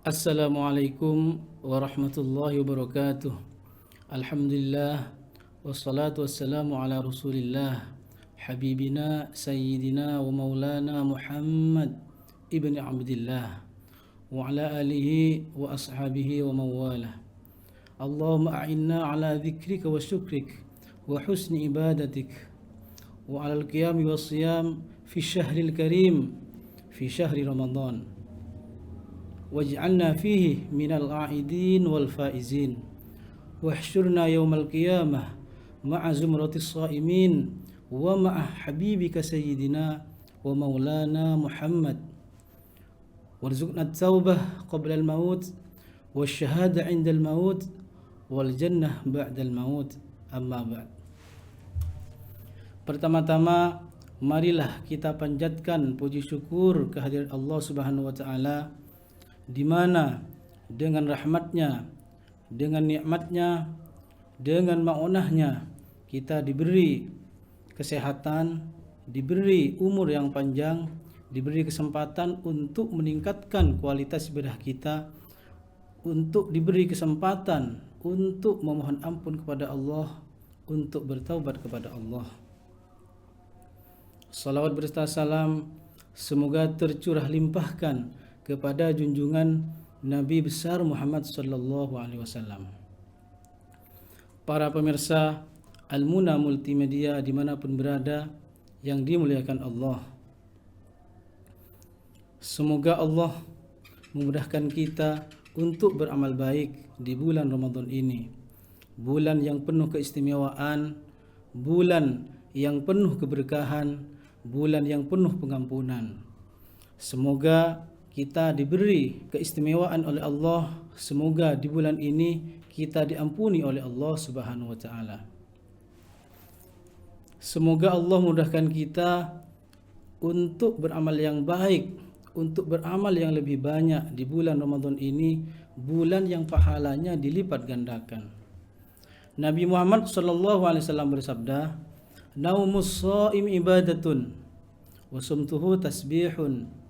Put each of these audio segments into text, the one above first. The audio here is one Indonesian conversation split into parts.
Assalamualaikum warahmatullahi wabarakatuh. Alhamdulillah wassalatu wassalamu ala Rasulillah habibina sayyidina wa maulana Muhammad ibni Abdillah wa ala alihi wa ashabihi wa mawalah. Allahumma a'inna ala dhikrika wa syukrik wa husni ibadatik wa ala al-qiyami wa siyam fi syahril karim fi syahri Ramadan. Waj'alna fihi minal a'idin wal faizin wahsyurna yawmal qiyamah ma'a zumratis sha'imin wa ma'a habibika sayyidina wa maulana Muhammad warzuqna at-taubah qabla al-maut wasyahada 'inda al-maut wal jannah ba'da al-maut. Amma ba'd. Pertama-tama marilah kita panjatkan puji syukur kehadirat Allah Subhanahu wa taala, di mana dengan rahmatnya, dengan nikmatnya, dengan ma'unahnya kita diberi kesehatan, diberi umur yang panjang, diberi kesempatan untuk meningkatkan kualitas ibadah kita, untuk diberi kesempatan untuk memohon ampun kepada Allah, untuk bertaubat kepada Allah. Salawat berserta salam semoga tercurah limpahkan kepada junjungan Nabi besar Muhammad sallallahu alaihi wasallam. Para pemirsa Al-Muna Multimedia dimanapun berada yang dimuliakan Allah, semoga Allah memudahkan kita untuk beramal baik di bulan Ramadan ini, bulan yang penuh keistimewaan, bulan yang penuh keberkahan, bulan yang penuh pengampunan. Semoga kita diberi keistimewaan oleh Allah. Semoga di bulan ini kita diampuni oleh Allah Subhanahu wa taala. Semoga Allah mudahkan kita untuk beramal yang baik, untuk beramal yang lebih banyak di bulan Ramadan ini, bulan yang pahalanya dilipat gandakan. Nabi Muhammad sallallahu alaihi wasallam bersabda, "Naumus shaim ibadatun wa sumtuhu tasbihun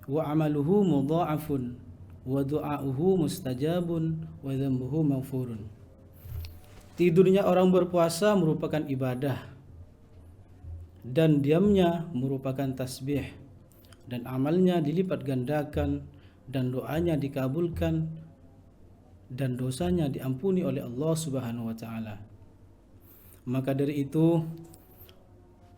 wa amaluhu mudha'afun wa du'a'uhu mustajabun wa dhanbuhu maghfurun." Tidurnya orang berpuasa merupakan ibadah, dan diamnya merupakan tasbih, dan amalnya dilipat gandakan, dan doanya dikabulkan, dan dosanya diampuni oleh Allah Subhanahu wa taala. Maka dari itu,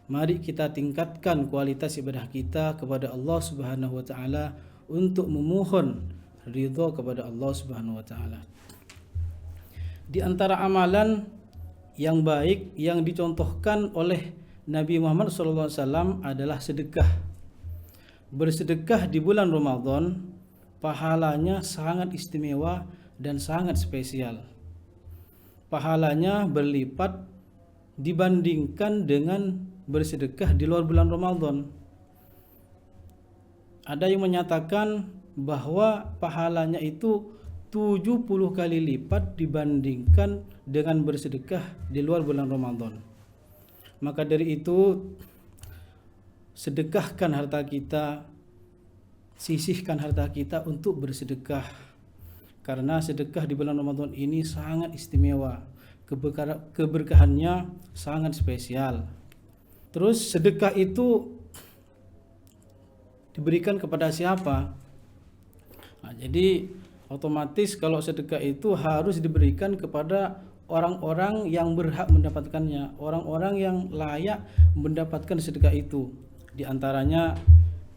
mari kita tingkatkan kualitas ibadah kita kepada Allah Subhanahu wa taala untuk memohon ridha kepada Allah Subhanahu wa taala. Di antara amalan yang baik yang dicontohkan oleh Nabi Muhammad SAW adalah sedekah. Bersedekah di bulan Ramadan pahalanya sangat istimewa dan sangat spesial. Pahalanya berlipat dibandingkan dengan bersedekah di luar bulan Ramadan. Ada yang menyatakan bahwa pahalanya itu 70 kali lipat dibandingkan dengan bersedekah di luar bulan Ramadan. Maka dari itu, sedekahkan harta kita, sisihkan harta kita untuk bersedekah, karena sedekah di bulan Ramadan ini sangat istimewa, keberkahannya sangat spesial. Terus sedekah itu diberikan kepada siapa? Nah, jadi otomatis kalau sedekah itu harus diberikan kepada orang-orang yang berhak mendapatkannya, orang-orang yang layak mendapatkan sedekah itu. Di antaranya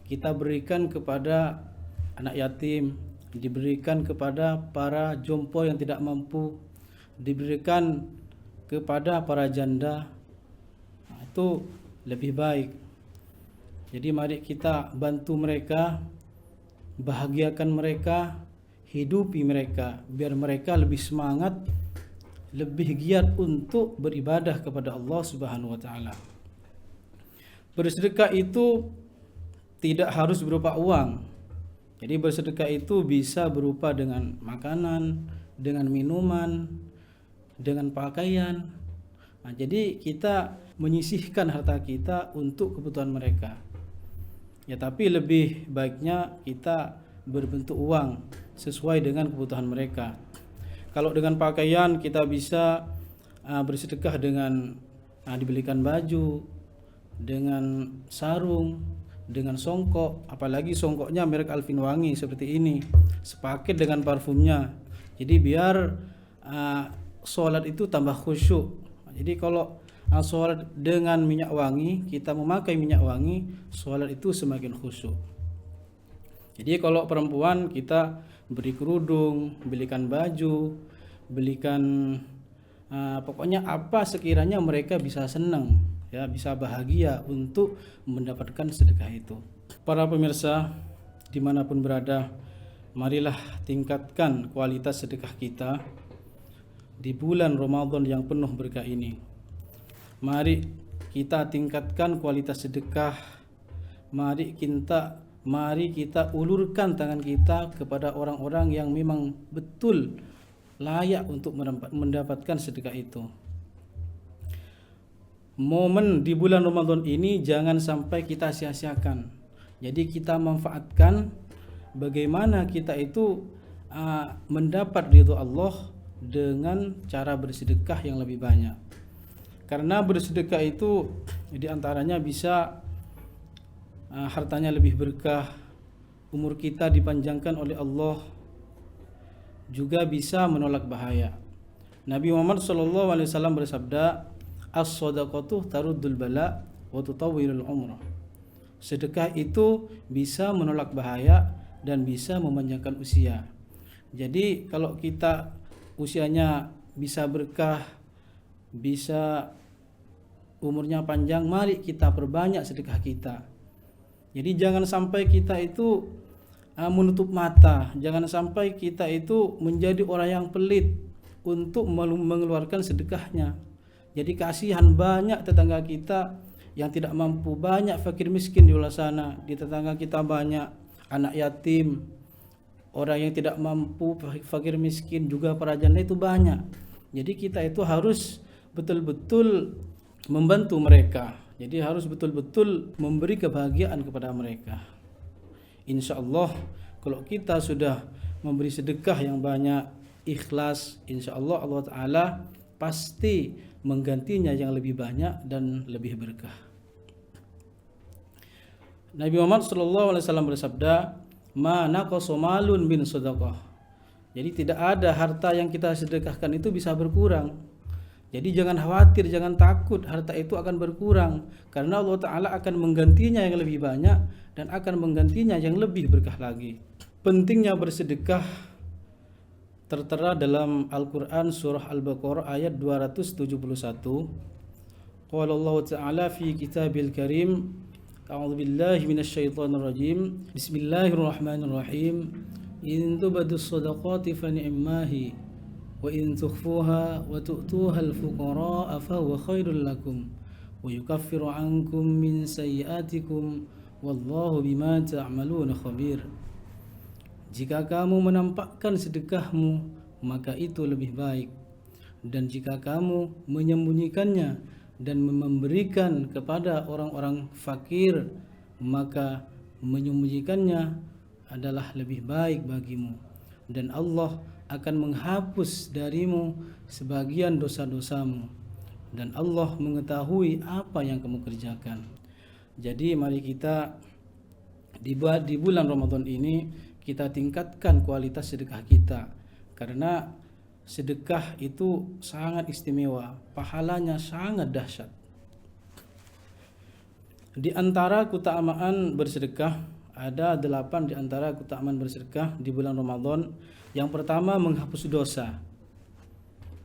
kita berikan kepada anak yatim, diberikan kepada para jompo yang tidak mampu, diberikan kepada para janda. Nah, itu lebih baik. Jadi mari kita bantu mereka, bahagiakan mereka, hidupi mereka, biar mereka lebih semangat, lebih giat untuk beribadah kepada Allah Subhanahu wa taala. Bersedekah itu tidak harus berupa uang. Jadi bersedekah itu bisa berupa dengan makanan, dengan minuman, dengan pakaian. Nah, jadi kita menyisihkan harta kita untuk kebutuhan mereka. Ya, tapi lebih baiknya kita berbentuk uang sesuai dengan kebutuhan mereka. Kalau dengan pakaian kita bisa bersedekah dengan dibelikan baju, dengan sarung, dengan songkok, apalagi songkoknya merek Alvin Wangi seperti ini, sepaket dengan parfumnya. Jadi biar sholat itu tambah khusyuk. Jadi kalau sholat dengan minyak wangi, kita memakai minyak wangi, sholat itu semakin khusyuk. Jadi kalau perempuan kita beri kerudung, belikan baju, belikan pokoknya apa sekiranya mereka bisa senang, ya, bisa bahagia untuk mendapatkan sedekah itu. Para pemirsa dimanapun berada, marilah tingkatkan kualitas sedekah kita di bulan Ramadan yang penuh berkah ini. Mari kita tingkatkan kualitas sedekah. Mari kita ulurkan tangan kita kepada orang-orang yang memang betul layak untuk mendapatkan sedekah itu. Momen di bulan Ramadan ini jangan sampai kita sia-siakan. Jadi kita manfaatkan bagaimana kita itu mendapat ridho Allah dengan cara bersedekah yang lebih banyak. Karena bersedekah itu diantaranya bisa hartanya lebih berkah, umur kita dipanjangkan oleh Allah, juga bisa menolak bahaya. Nabi Muhammad SAW bersabda, as-sadaqatu taruddul bala wa tutawwilul umrah. Sedekah itu bisa menolak bahaya dan bisa memanjangkan usia. Jadi kalau kita usianya bisa berkah, bisa umurnya panjang, mari kita perbanyak sedekah kita. Jadi jangan sampai kita itu menutup mata, jangan sampai kita itu menjadi orang yang pelit untuk mengeluarkan sedekahnya. Jadi kasihan banyak tetangga kita yang tidak mampu, banyak fakir miskin di luar sana. Di tetangga kita banyak anak yatim, orang yang tidak mampu, fakir miskin, juga para janda itu banyak. Jadi kita itu harus betul-betul membantu mereka. Jadi harus betul-betul memberi kebahagiaan kepada mereka. Insya Allah kalau kita sudah memberi sedekah yang banyak, ikhlas, insya Allah Allah Ta'ala pasti menggantinya yang lebih banyak dan lebih berkah. Nabi Muhammad SAW bersabda, ma naqasa malun min sedekah. Jadi tidak ada harta yang kita sedekahkan itu bisa berkurang. Jadi jangan khawatir, jangan takut harta itu akan berkurang, karena Allah Ta'ala akan menggantinya yang lebih banyak dan akan menggantinya yang lebih berkah lagi. Pentingnya bersedekah tertera dalam Al-Quran surah Al-Baqarah ayat 271. Qala Allah Ta'ala fi kitabil karim, a'udzu billahi minasyaitonir rajim, bismillahirrahmanirrahim, in tubadus shadaqati fa ni'mahi wa in tukhfuha wa tu'tuha al-fuqara'a fa huwa khairul lakum wa yukaffiru 'ankum min sayyi'atikum wallahu bima ta'maluna khabir. Jika kamu menampakkan sedekahmu, maka itu lebih baik, dan jika kamu menyembunyikannya dan memberikan kepada orang-orang fakir, maka menyembunyikannya adalah lebih baik bagimu, dan Allah akan menghapus darimu sebagian dosa-dosamu, dan Allah mengetahui apa yang kamu kerjakan. Jadi mari kita di bulan Ramadan ini kita tingkatkan kualitas sedekah kita, karena sedekah itu sangat istimewa, pahalanya sangat dahsyat. Di antara keutamaan bersedekah, ada 8 di antara keutamaan bersedekah di bulan Ramadan. Yang pertama, menghapus dosa.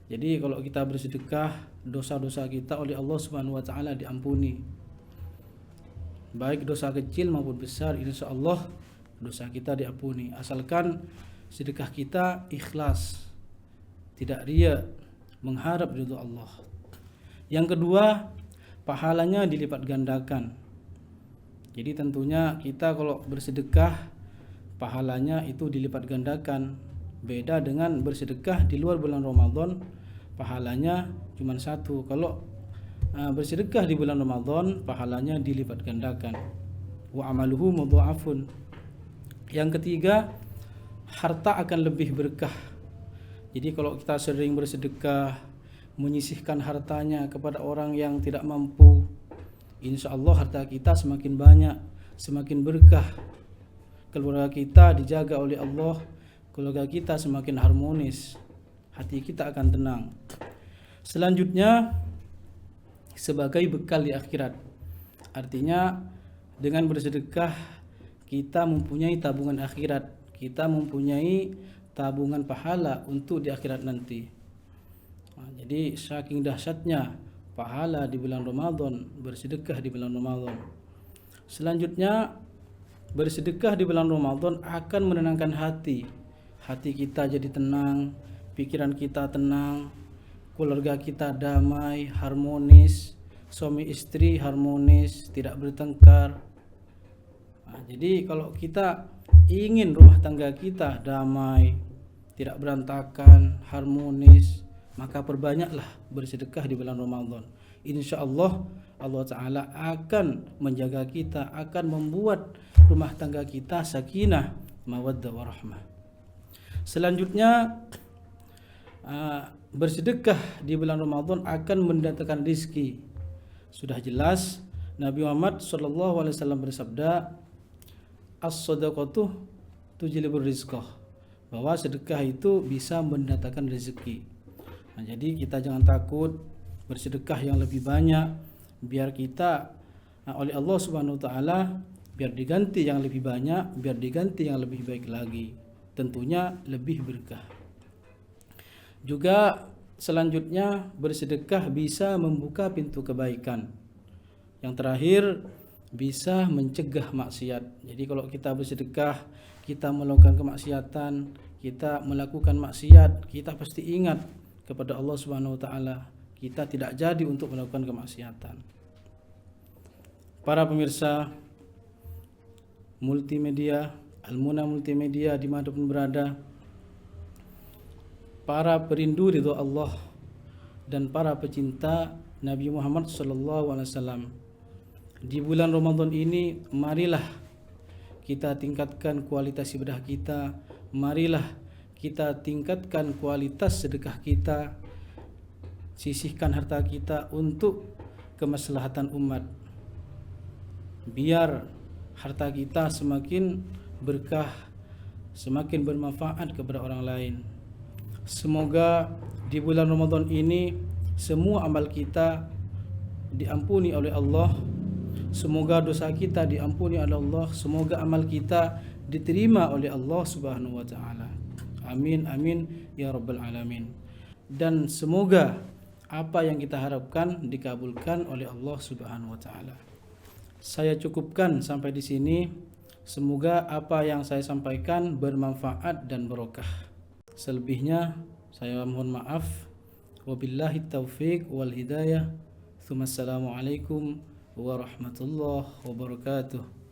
Jadi kalau kita bersedekah, dosa-dosa kita oleh Allah Subhanahu wa taala diampuni. Baik dosa kecil maupun besar, insya Allah dosa kita diampuni, asalkan sedekah kita ikhlas, tidak riya, mengharap ridho Allah. Yang kedua, pahalanya dilipat gandakan. Jadi tentunya kita kalau bersedekah, pahalanya itu dilipat gandakan. Beda dengan bersedekah di luar bulan Ramadan, pahalanya cuma satu. Kalau bersedekah di bulan Ramadan, pahalanya dilipat gandakan. Wa amaluhu mudha'afun. Yang ketiga, harta akan lebih berkah. Jadi kalau kita sering bersedekah, menyisihkan hartanya kepada orang yang tidak mampu, insya Allah harta kita semakin banyak, semakin berkah. Keluarga kita dijaga oleh Allah, keluarga kita semakin harmonis, hati kita akan tenang. Selanjutnya, sebagai bekal di akhirat. Artinya dengan bersedekah kita mempunyai tabungan akhirat, kita mempunyai tabungan pahala untuk di akhirat nanti. Jadi saking dahsyatnya pahala di bulan Ramadan, bersedekah di bulan Ramadan. Selanjutnya, bersedekah di bulan Ramadan akan menenangkan hati. Hati kita jadi tenang, pikiran kita tenang, keluarga kita damai, harmonis, suami istri harmonis, tidak bertengkar. Jadi kalau kita ingin rumah tangga kita damai, tidak berantakan, harmonis, maka perbanyaklah bersedekah di bulan Ramadan. Insya Allah Allah Ta'ala akan menjaga kita, akan membuat rumah tangga kita sakinah, mawaddah warahmah. Selanjutnya, bersedekah di bulan Ramadan akan mendatangkan rizki. Sudah jelas Nabi Muhammad SAW bersabda, as-sadaqatu tujlibur rizqah, bahwa sedekah itu bisa mendatangkan rezeki. Jadi kita jangan takut bersedekah yang lebih banyak, biar kita oleh Allah Subhanahu wa taala biar diganti yang lebih banyak, biar diganti yang lebih baik lagi, tentunya lebih berkah. Juga selanjutnya, bersedekah bisa membuka pintu kebaikan. Yang terakhir, bisa mencegah maksiat. Jadi kalau kita bersedekah, kita melakukan kemaksiatan, kita melakukan maksiat, kita pasti ingat kepada Allah Subhanahu wa taala. Kita tidak jadi untuk melakukan kemaksiatan. Para pemirsa multimedia, Al-Muna Multimedia dimanapun berada, para perindu ridho Allah dan para pecinta Nabi Muhammad SAW, di bulan Ramadan ini marilah kita tingkatkan kualitas ibadah kita, marilah kita tingkatkan kualitas sedekah kita, sisihkan harta kita untuk kemaslahatan umat, biar harta kita semakin berkah, semakin bermanfaat kepada orang lain. Semoga di bulan Ramadan ini semua amal kita diampuni oleh Allah, semoga dosa kita diampuni oleh Allah, semoga amal kita diterima oleh Allah Subhanahu wa taala. Amin amin ya rabbal alamin. Dan semoga apa yang kita harapkan dikabulkan oleh Allah Subhanahu wa taala. Saya cukupkan sampai di sini. Semoga apa yang saya sampaikan bermanfaat dan barokah. Selebihnya saya mohon maaf. Wabillahi taufiq wal hidayah. Assalamualaikum warahmatullahi wabarakatuh.